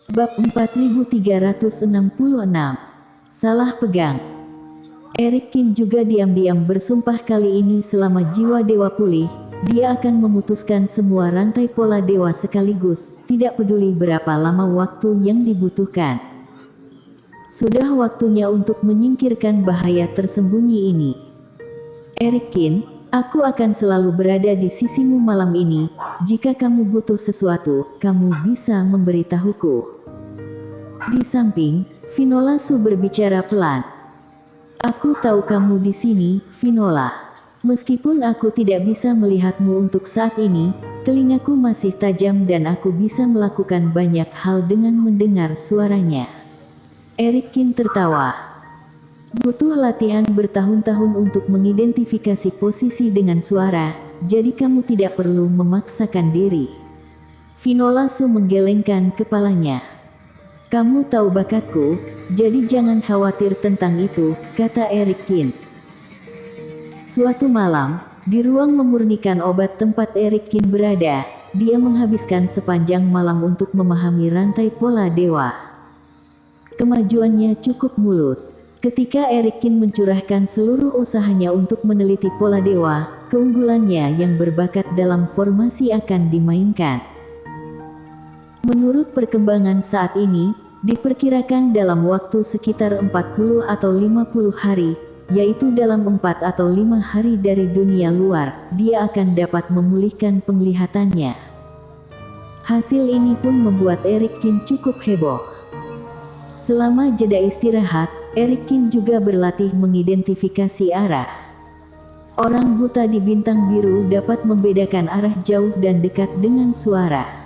Bab 4366. Salah pegang. Eric Kin juga diam-diam bersumpah kali ini selama jiwa dewa pulih, dia akan memutuskan semua rantai pola dewa sekaligus, tidak peduli berapa lama waktu yang dibutuhkan. Sudah waktunya untuk menyingkirkan bahaya tersembunyi ini. Eric Kin, aku akan selalu berada di sisimu malam ini. Jika kamu butuh sesuatu, kamu bisa memberitahuku. Di samping, Finola Su berbicara pelan. Aku tahu kamu di sini, Finola. Meskipun aku tidak bisa melihatmu untuk saat ini, telingaku masih tajam dan aku bisa melakukan banyak hal dengan mendengar suaranya. Eric Kin tertawa. Butuh latihan bertahun-tahun untuk mengidentifikasi posisi dengan suara, jadi kamu tidak perlu memaksakan diri. Finola Su menggelengkan kepalanya. Kamu tahu bakatku, jadi jangan khawatir tentang itu, kata Eric Kin. Suatu malam, di ruang memurnikan obat tempat Eric Kin berada, dia menghabiskan sepanjang malam untuk memahami rantai pola dewa. Kemajuannya cukup mulus. Ketika Eric Kin mencurahkan seluruh usahanya untuk meneliti pola dewa, keunggulannya yang berbakat dalam formasi akan dimainkan. Menurut perkembangan saat ini, diperkirakan dalam waktu sekitar 40 atau 50 hari, yaitu dalam 4 atau 5 hari dari dunia luar, dia akan dapat memulihkan penglihatannya. Hasil ini pun membuat Eric Kin cukup heboh. Selama jeda istirahat, Eric Kin juga berlatih mengidentifikasi arah. Orang buta di bintang biru dapat membedakan arah jauh dan dekat dengan suara.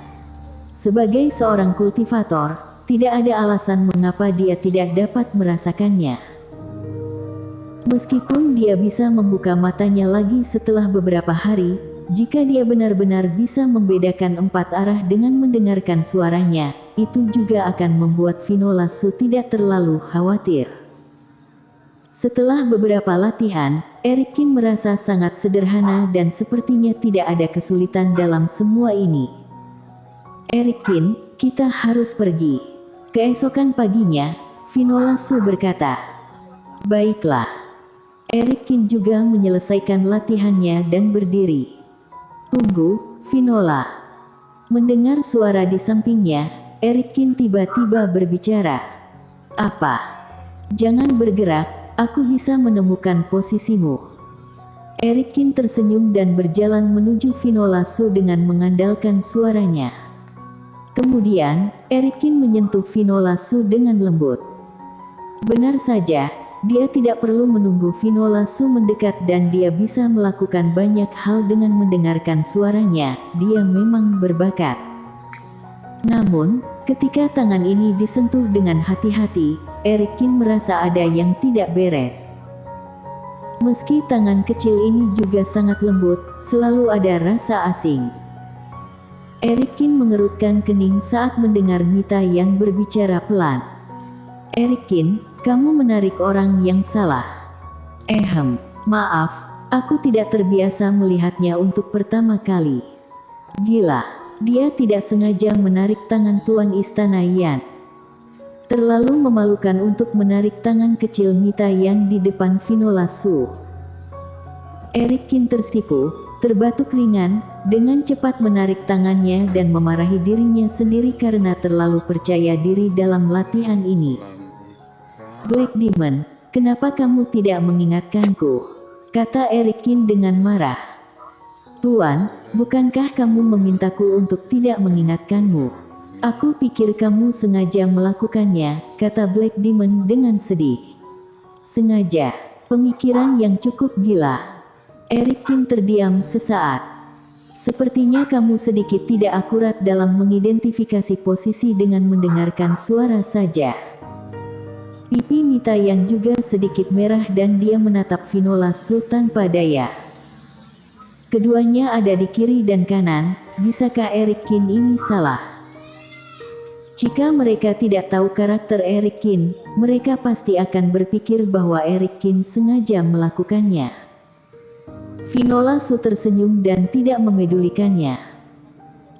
Sebagai seorang kultivator, tidak ada alasan mengapa dia tidak dapat merasakannya. Meskipun dia bisa membuka matanya lagi setelah beberapa hari, jika dia benar-benar bisa membedakan 4 arah dengan mendengarkan suaranya, itu juga akan membuat Finola Su tidak terlalu khawatir. Setelah beberapa latihan, Eric Kin merasa sangat sederhana dan sepertinya tidak ada kesulitan dalam semua ini. Eric Kin, kita harus pergi. Keesokan paginya, Finola Su berkata. Baiklah. Eric Kin juga menyelesaikan latihannya dan berdiri. Tunggu, Finola. Mendengar suara di sampingnya, Eric Kin tiba-tiba berbicara. Apa? Jangan bergerak, aku bisa menemukan posisimu. Eric Kin tersenyum dan berjalan menuju Finola Su dengan mengandalkan suaranya. Kemudian, Eric Kin menyentuh Finola Su dengan lembut. Benar saja, dia tidak perlu menunggu Finola Su mendekat dan dia bisa melakukan banyak hal dengan mendengarkan suaranya, dia memang berbakat. Namun, ketika tangan ini disentuh dengan hati-hati, Eric Kin merasa ada yang tidak beres. Meski tangan kecil ini juga sangat lembut, selalu ada rasa asing. Eric Kin mengerutkan kening saat mendengar Mita yang berbicara pelan. Eric Kin, kamu menarik orang yang salah. Maaf, aku tidak terbiasa melihatnya untuk pertama kali. Gila, dia tidak sengaja menarik tangan Tuan Istana Yan. Terlalu memalukan untuk menarik tangan kecil Mita yang di depan Finola Su. Eric Kin tersipu, terbatuk ringan, dengan cepat menarik tangannya dan memarahi dirinya sendiri karena terlalu percaya diri dalam latihan ini. Black Demon, kenapa kamu tidak mengingatkanku? Kata Eric Kin dengan marah. Tuan, bukankah kamu memintaku untuk tidak mengingatkanmu? Aku pikir kamu sengaja melakukannya, kata Black Demon dengan sedih. Sengaja, pemikiran yang cukup gila. Eric Kin terdiam sesaat. Sepertinya kamu sedikit tidak akurat dalam mengidentifikasi posisi dengan mendengarkan suara saja. Pipi Mita yang juga sedikit merah dan dia menatap Finola Su tanpa daya. Keduanya ada di kiri dan kanan, bisakah Eric Kin ini salah? Jika mereka tidak tahu karakter Eric Kin, mereka pasti akan berpikir bahwa Eric Kin sengaja melakukannya. Finola Su tersenyum dan tidak memedulikannya.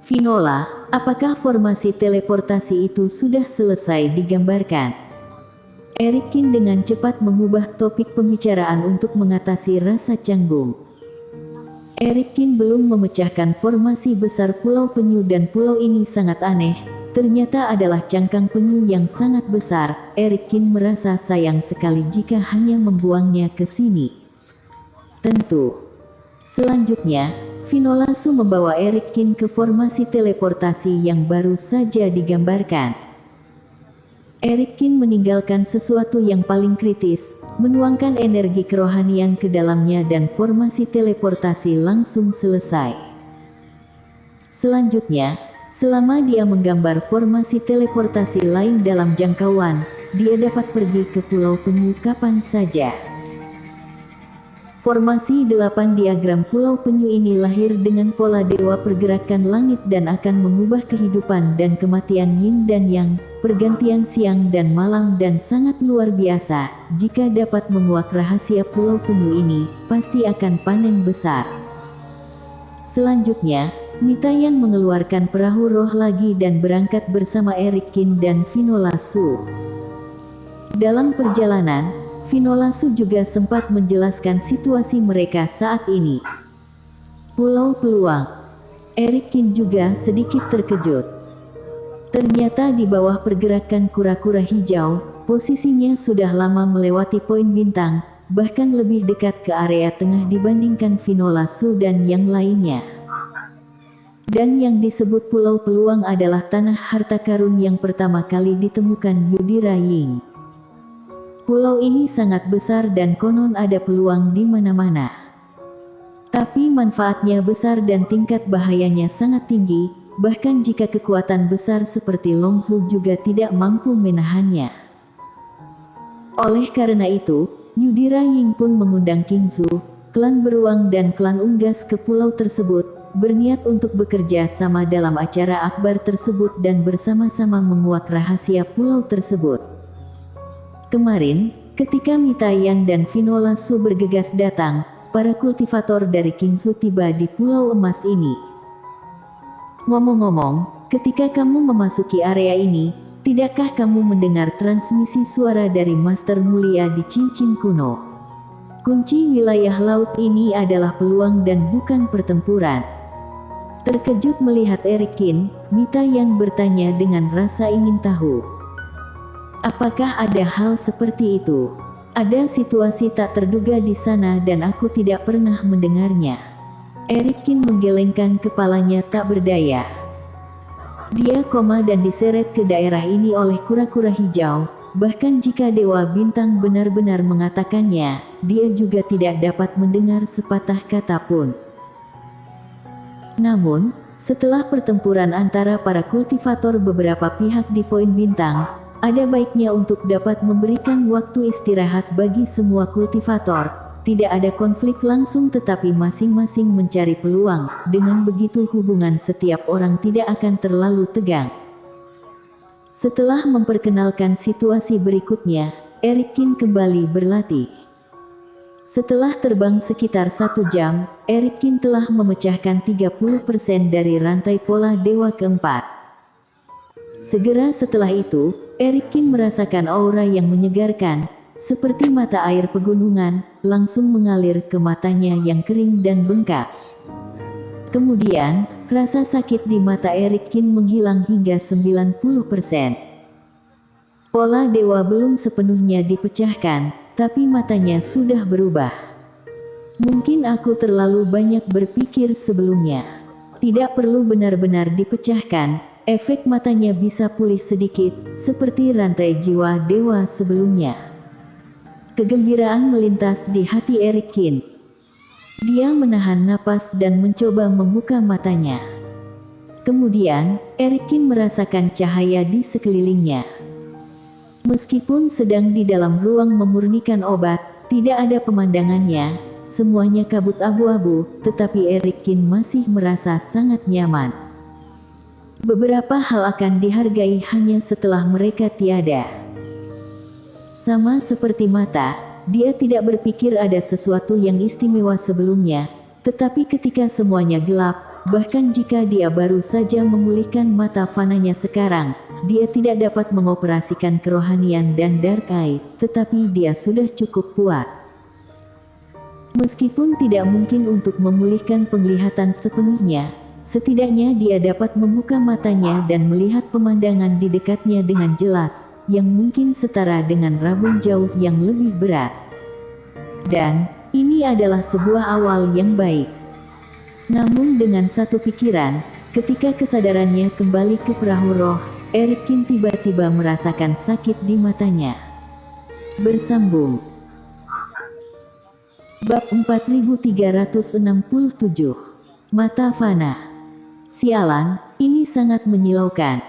Finola, Apakah formasi teleportasi itu sudah selesai digambarkan? Eric Kin dengan cepat mengubah topik pembicaraan untuk mengatasi rasa canggung. Eric Kin belum memecahkan formasi besar Pulau Penyu dan pulau ini sangat aneh. Ternyata adalah cangkang penyu yang sangat besar. Eric Kin merasa sayang sekali jika hanya membuangnya ke sini. Tentu. Selanjutnya, Finola Su membawa Eric Kin ke formasi teleportasi yang baru saja digambarkan. Eric Kin meninggalkan sesuatu yang paling kritis, menuangkan energi kerohanian ke dalamnya dan formasi teleportasi langsung selesai. Selanjutnya, selama dia menggambar formasi teleportasi lain dalam jangkauan, dia dapat pergi ke Pulau Penyu kapan saja. Formasi 8 diagram Pulau Penyu ini lahir dengan pola dewa pergerakan langit dan akan mengubah kehidupan dan kematian yin dan yang, pergantian siang dan malam dan sangat luar biasa. Jika dapat menguak rahasia Pulau Penyu ini, pasti akan panen besar. Selanjutnya, Mitayan mengeluarkan perahu roh lagi dan berangkat bersama Eric Kin dan Finola Su. Dalam perjalanan, Finola Su juga sempat menjelaskan situasi mereka saat ini. Pulau Peluang. Eric Kin juga sedikit terkejut. Ternyata di bawah pergerakan kura-kura hijau, posisinya sudah lama melewati poin bintang, bahkan lebih dekat ke area tengah dibandingkan Finola Su dan yang lainnya. Dan yang disebut Pulau Peluang adalah tanah harta karun yang pertama kali ditemukan Yudhira Ying. Pulau ini sangat besar dan konon ada peluang di mana-mana. Tapi manfaatnya besar dan tingkat bahayanya sangat tinggi, bahkan jika kekuatan besar seperti Longsu juga tidak mampu menahannya. Oleh karena itu, Yudhira Ying pun mengundang Kingsu, klan Beruang dan klan Unggas ke pulau tersebut, berniat untuk bekerja sama dalam acara akbar tersebut dan bersama-sama menguak rahasia pulau tersebut. Kemarin, ketika Mitayan dan Finola Su bergegas datang, para kultivator dari Kingsu tiba di Pulau Emas ini. Ngomong-ngomong, ketika kamu memasuki area ini, tidakkah kamu mendengar transmisi suara dari Master Mulia di cincin kuno? Kunci wilayah laut ini adalah peluang dan bukan pertempuran. Terkejut melihat Eric Kin, Mitayan bertanya dengan rasa ingin tahu. Apakah ada hal seperti itu? Ada situasi tak terduga di sana dan aku tidak pernah mendengarnya. Eric Kin menggelengkan kepalanya tak berdaya. Dia koma dan diseret ke daerah ini oleh kura-kura hijau. Bahkan jika Dewa Bintang benar-benar mengatakannya, dia juga tidak dapat mendengar sepatah kata pun. Namun, setelah pertempuran antara para kultivator beberapa pihak di Poin Bintang, ada baiknya untuk dapat memberikan waktu istirahat bagi semua kultivator. Tidak ada konflik langsung tetapi masing-masing mencari peluang. Dengan begitu hubungan setiap orang tidak akan terlalu tegang. Setelah memperkenalkan situasi berikutnya, Eric Kin kembali berlatih. Setelah terbang sekitar 1 jam, Eric Kin telah memecahkan 30% dari rantai pola Dewa keempat. Segera setelah itu, Eric Kin merasakan aura yang menyegarkan, seperti mata air pegunungan, langsung mengalir ke matanya yang kering dan bengkak. Kemudian, rasa sakit di mata Eric Kin menghilang hingga 90%. Pola dewa belum sepenuhnya dipecahkan, tapi matanya sudah berubah. Mungkin aku terlalu banyak berpikir sebelumnya. Tidak perlu benar-benar dipecahkan. Efek matanya bisa pulih sedikit, seperti rantai jiwa dewa sebelumnya. Kegembiraan melintas di hati Eric Kin. Dia menahan napas dan mencoba membuka matanya. Kemudian, Eric Kin merasakan cahaya di sekelilingnya. Meskipun sedang di dalam ruang memurnikan obat, tidak ada pemandangannya, semuanya kabut abu-abu, tetapi Eric Kin masih merasa sangat nyaman. Beberapa hal akan dihargai hanya setelah mereka tiada. Sama seperti mata, dia tidak berpikir ada sesuatu yang istimewa sebelumnya, tetapi ketika semuanya gelap, bahkan jika dia baru saja memulihkan mata fananya sekarang, dia tidak dapat mengoperasikan kerohanian dan dark eye, tetapi dia sudah cukup puas. Meskipun tidak mungkin untuk memulihkan penglihatan sepenuhnya, setidaknya dia dapat membuka matanya dan melihat pemandangan di dekatnya dengan jelas, yang mungkin setara dengan rabun jauh yang lebih berat. Dan ini adalah sebuah awal yang baik. Namun dengan satu pikiran, ketika kesadarannya kembali ke perahu roh, Erikin tiba-tiba merasakan sakit di matanya. Bersambung. Bab 4367. Mata fana. Sialan, ini sangat menyilaukan.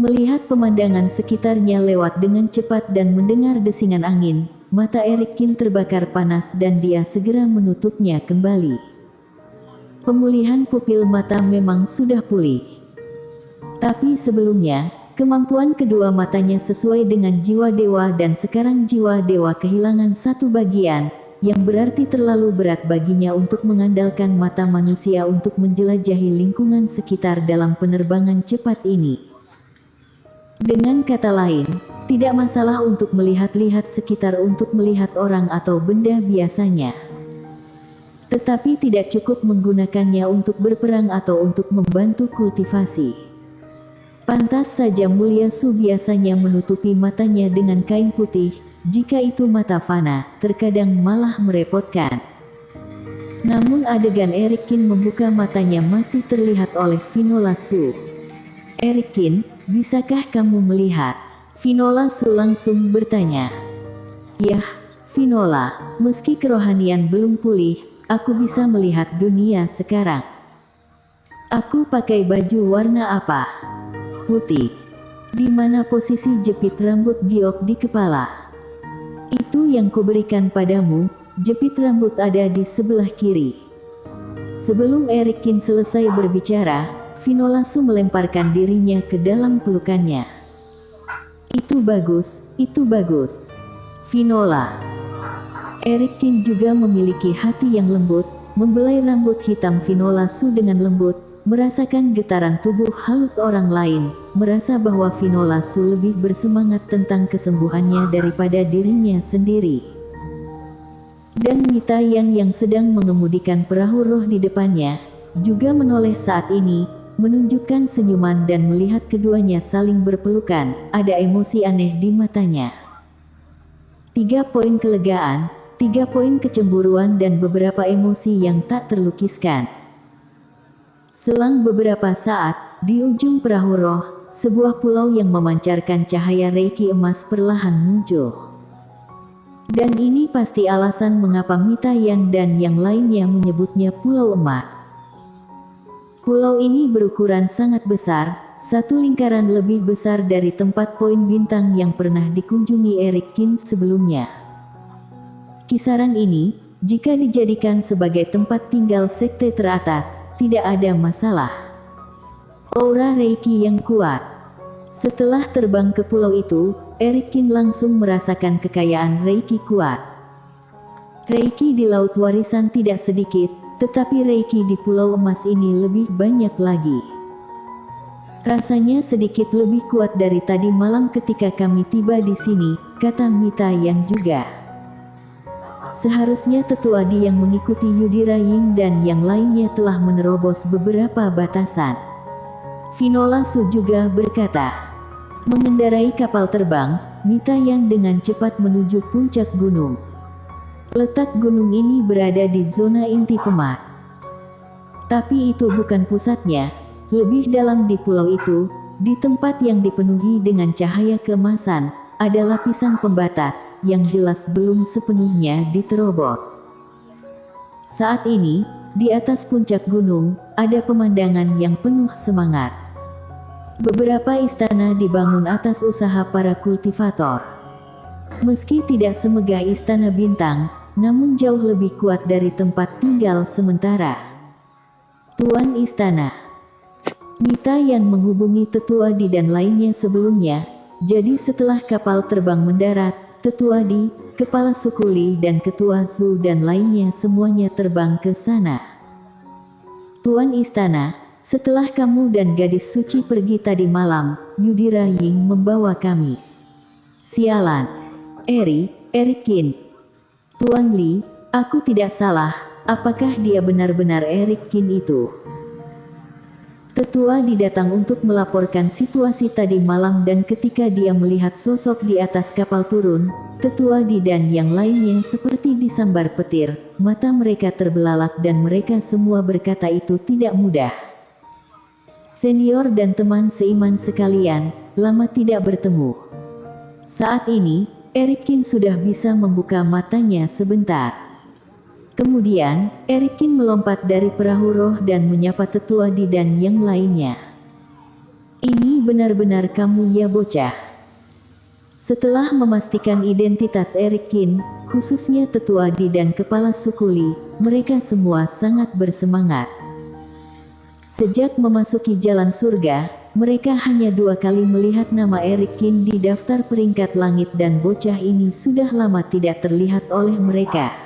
Melihat pemandangan sekitarnya lewat dengan cepat dan mendengar desingan angin, mata Erikin terbakar panas dan dia segera menutupnya kembali. Pemulihan pupil mata memang sudah pulih. Tapi sebelumnya, kemampuan kedua matanya sesuai dengan jiwa dewa dan sekarang jiwa dewa kehilangan satu bagian, yang berarti terlalu berat baginya untuk mengandalkan mata manusia untuk menjelajahi lingkungan sekitar dalam penerbangan cepat ini. Dengan kata lain, tidak masalah untuk melihat-lihat sekitar untuk melihat orang atau benda biasanya. Tetapi tidak cukup menggunakannya untuk berperang atau untuk membantu kultivasi. Pantas saja Mulia Su biasanya menutupi matanya dengan kain putih, jika itu mata fana, terkadang malah merepotkan. Namun adegan Erikin membuka matanya masih terlihat oleh Finola Su. Erikin, bisakah kamu melihat? Finola Su langsung bertanya. Yah, Finola, meski kerohanian belum pulih, aku bisa melihat dunia sekarang. Aku pakai baju warna apa? Putih. Di mana posisi jepit rambut giok di kepala? Itu yang kuberikan padamu, jepit rambut ada di sebelah kiri. Sebelum Erikin selesai berbicara, Finola Su melemparkan dirinya ke dalam pelukannya. Itu bagus, itu bagus. Finola. Erikin juga memiliki hati yang lembut, membelai rambut hitam Finola Su dengan lembut, merasakan getaran tubuh halus orang lain, merasa bahwa Finola Su lebih bersemangat tentang kesembuhannya daripada dirinya sendiri. Dan Mita Yan yang sedang mengemudikan perahu roh di depannya, juga menoleh saat ini, menunjukkan senyuman dan melihat keduanya saling berpelukan, ada emosi aneh di matanya. 3 poin kelegaan, 3 poin kecemburuan dan beberapa emosi yang tak terlukiskan. Selang beberapa saat, di ujung perahu roh, sebuah pulau yang memancarkan cahaya reiki emas perlahan muncul. Dan ini pasti alasan mengapa Mita Yan dan yang lainnya menyebutnya Pulau Emas. Pulau ini berukuran sangat besar, satu lingkaran lebih besar dari tempat poin bintang yang pernah dikunjungi Erikin sebelumnya. Kisaran ini, jika dijadikan sebagai tempat tinggal sekte teratas, tidak ada masalah. Aura Reiki yang kuat. Setelah terbang ke pulau itu, Erikin langsung merasakan kekayaan Reiki kuat. Reiki di Laut Warisan tidak sedikit, tetapi Reiki di Pulau Emas ini lebih banyak lagi. Rasanya sedikit lebih kuat dari tadi malam ketika kami tiba di sini, kata Mita Yan juga. Seharusnya Tetua Di yang mengikuti Yudhira Ying dan yang lainnya telah menerobos beberapa batasan. Finola Su juga berkata. Mengendarai kapal terbang, Mita Yan dengan cepat menuju puncak gunung. Letak gunung ini berada di zona inti pemas. Tapi itu bukan pusatnya, lebih dalam di pulau itu, di tempat yang dipenuhi dengan cahaya keemasan, ada lapisan pembatas yang jelas belum sepenuhnya diterobos. Saat ini, di atas puncak gunung, ada pemandangan yang penuh semangat. Beberapa istana dibangun atas usaha para kultivator. Meski tidak semegah istana bintang, namun jauh lebih kuat dari tempat tinggal sementara. Tuan Istana. Mita Yan menghubungi Tetua Di dan lainnya sebelumnya. Jadi setelah kapal terbang mendarat, Tetua Di, Kepala Suku Li dan Ketua Zhu dan lainnya semuanya terbang ke sana. Tuan Istana, setelah kamu dan gadis suci pergi tadi malam, Yudhira Ying membawa kami. Sialan. Eric Kin. Tuan Li, aku tidak salah, apakah dia benar-benar Eric Kin itu? Tetua didatang untuk melaporkan situasi tadi malam dan ketika dia melihat sosok di atas kapal turun, Tetua Di dan yang lainnya seperti disambar petir, mata mereka terbelalak dan mereka semua berkata itu tidak mudah. Senior dan teman seiman sekalian, lama tidak bertemu. Saat ini, Eric Kin sudah bisa membuka matanya sebentar. Kemudian, Eric Kin melompat dari perahu roh dan menyapa Tetua Di dan yang lainnya. Ini benar-benar kamu ya bocah. Setelah memastikan identitas Eric Kin, khususnya Tetua Di dan Kepala Suku Li, mereka semua sangat bersemangat. Sejak memasuki jalan surga, mereka hanya 2 kali melihat nama Eric Kin di daftar peringkat langit dan bocah ini sudah lama tidak terlihat oleh mereka.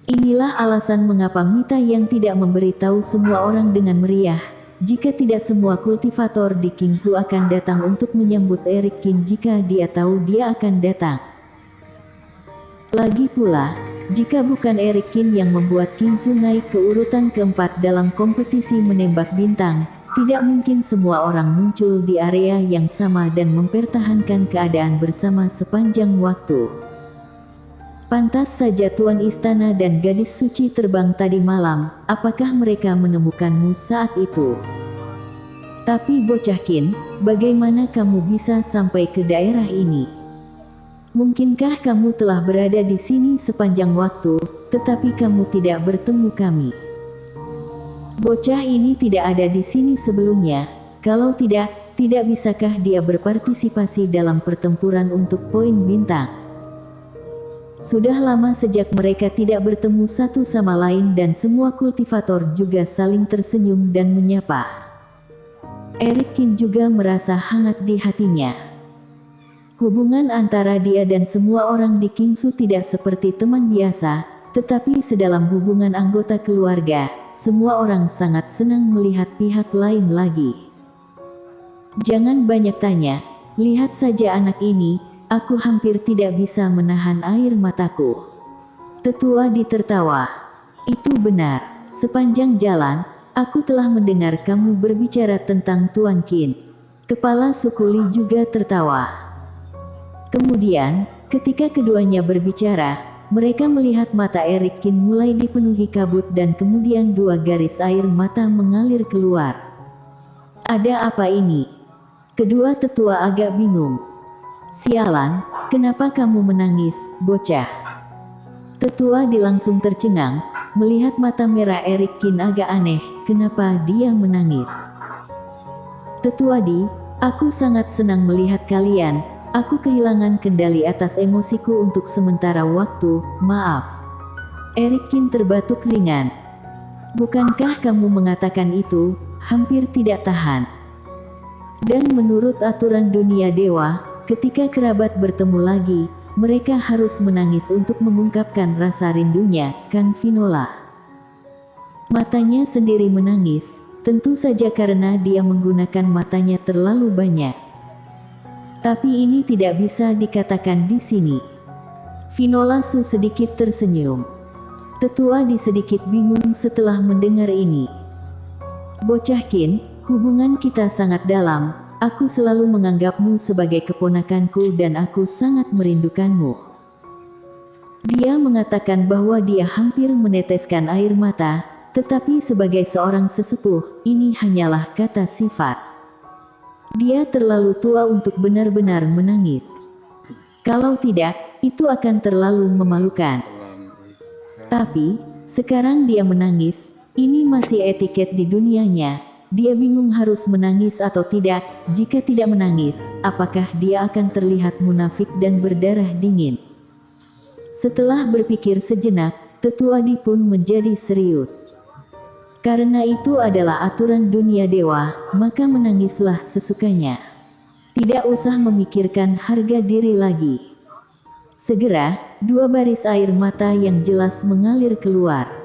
Inilah alasan mengapa Mita yang tidak memberitahu semua orang dengan meriah, jika tidak semua kultivator di Qingzu akan datang untuk menyambut Eric Kin jika dia tahu dia akan datang. Lagi pula, jika bukan Eric Kin yang membuat Qingzu naik ke urutan keempat dalam kompetisi menembak bintang, tidak mungkin semua orang muncul di area yang sama dan mempertahankan keadaan bersama sepanjang waktu. Pantas saja Tuan Istana dan gadis suci terbang tadi malam, apakah mereka menemukanmu saat itu? Tapi bocah Kin, bagaimana kamu bisa sampai ke daerah ini? Mungkinkah kamu telah berada di sini sepanjang waktu, tetapi kamu tidak bertemu kami? Bocah ini tidak ada di sini sebelumnya, kalau tidak bisakah dia berpartisipasi dalam pertempuran untuk poin bintang? Sudah lama sejak mereka tidak bertemu satu sama lain dan semua kultivator juga saling tersenyum dan menyapa. Eric Kin juga merasa hangat di hatinya. Hubungan antara dia dan semua orang di Qingzu tidak seperti teman biasa, tetapi sedalam hubungan anggota keluarga, semua orang sangat senang melihat pihak lain lagi. Jangan banyak tanya, lihat saja anak ini. Aku hampir tidak bisa menahan air mataku. Tetua ditertawa. Itu benar. Sepanjang jalan, aku telah mendengar kamu berbicara tentang Tuan Qin. Kepala suku Li juga tertawa. Kemudian, ketika keduanya berbicara, mereka melihat mata Eric Qin mulai dipenuhi kabut dan kemudian 2 garis air mata mengalir keluar. Ada apa ini? Kedua tetua agak bingung. Sialan, kenapa kamu menangis, bocah? Tetua Di langsung tercengang, melihat mata merah Eric Qin agak aneh, kenapa dia menangis? Tetua Di, aku sangat senang melihat kalian, aku kehilangan kendali atas emosiku untuk sementara waktu, maaf. Eric Qin terbatuk ringan. Bukankah kamu mengatakan itu, hampir tidak tahan? Dan menurut aturan dunia dewa, ketika kerabat bertemu lagi, mereka harus menangis untuk mengungkapkan rasa rindunya, kan Finola? Matanya sendiri menangis, tentu saja karena dia menggunakan matanya terlalu banyak. Tapi ini tidak bisa dikatakan di sini. Finola Su sedikit tersenyum. Tetua Di sedikit bingung setelah mendengar ini. Bocah Qin, hubungan kita sangat dalam. Aku selalu menganggapmu sebagai keponakanku dan aku sangat merindukanmu. Dia mengatakan bahwa dia hampir meneteskan air mata, tetapi sebagai seorang sesepuh, ini hanyalah kata sifat. Dia terlalu tua untuk benar-benar menangis. Kalau tidak, itu akan terlalu memalukan. Tapi, sekarang dia menangis, ini masih etiket di dunianya. Dia bingung harus menangis atau tidak. Jika tidak menangis, apakah dia akan terlihat munafik dan berdarah dingin? Setelah berpikir sejenak, Tetua Di pun menjadi serius. Karena itu adalah aturan dunia dewa, maka menangislah sesukanya. Tidak usah memikirkan harga diri lagi. Segera, 2 baris air mata yang jelas mengalir keluar.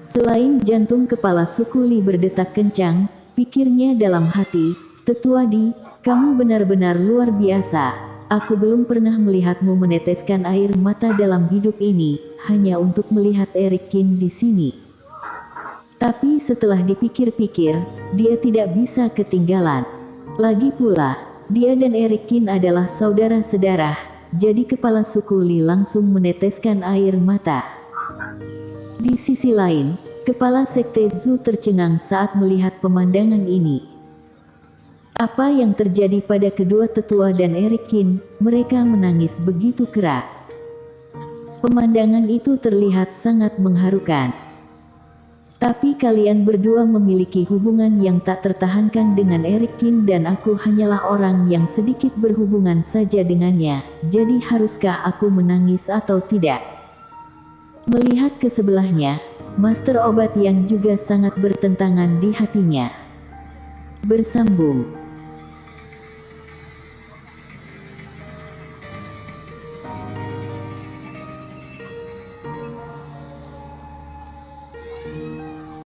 Selain jantung kepala suku Li berdetak kencang, pikirnya dalam hati, "Tetua Di, kamu benar-benar luar biasa. Aku belum pernah melihatmu meneteskan air mata dalam hidup ini, hanya untuk melihat Erik Kin di sini." Tapi setelah dipikir-pikir, dia tidak bisa ketinggalan. Lagi pula, dia dan Erik Kin adalah saudara sedarah, jadi kepala suku Li langsung meneteskan air mata. Di sisi lain, kepala sekte Zhu tercengang saat melihat pemandangan ini. Apa yang terjadi pada kedua tetua dan Erik Kin? Mereka menangis begitu keras. Pemandangan itu terlihat sangat mengharukan. Tapi kalian berdua memiliki hubungan yang tak tertahankan dengan Erik Kin dan aku hanyalah orang yang sedikit berhubungan saja dengannya, jadi haruskah aku menangis atau tidak? Melihat ke sebelahnya, Master Obat yang juga sangat bertentangan di hatinya. Bersambung.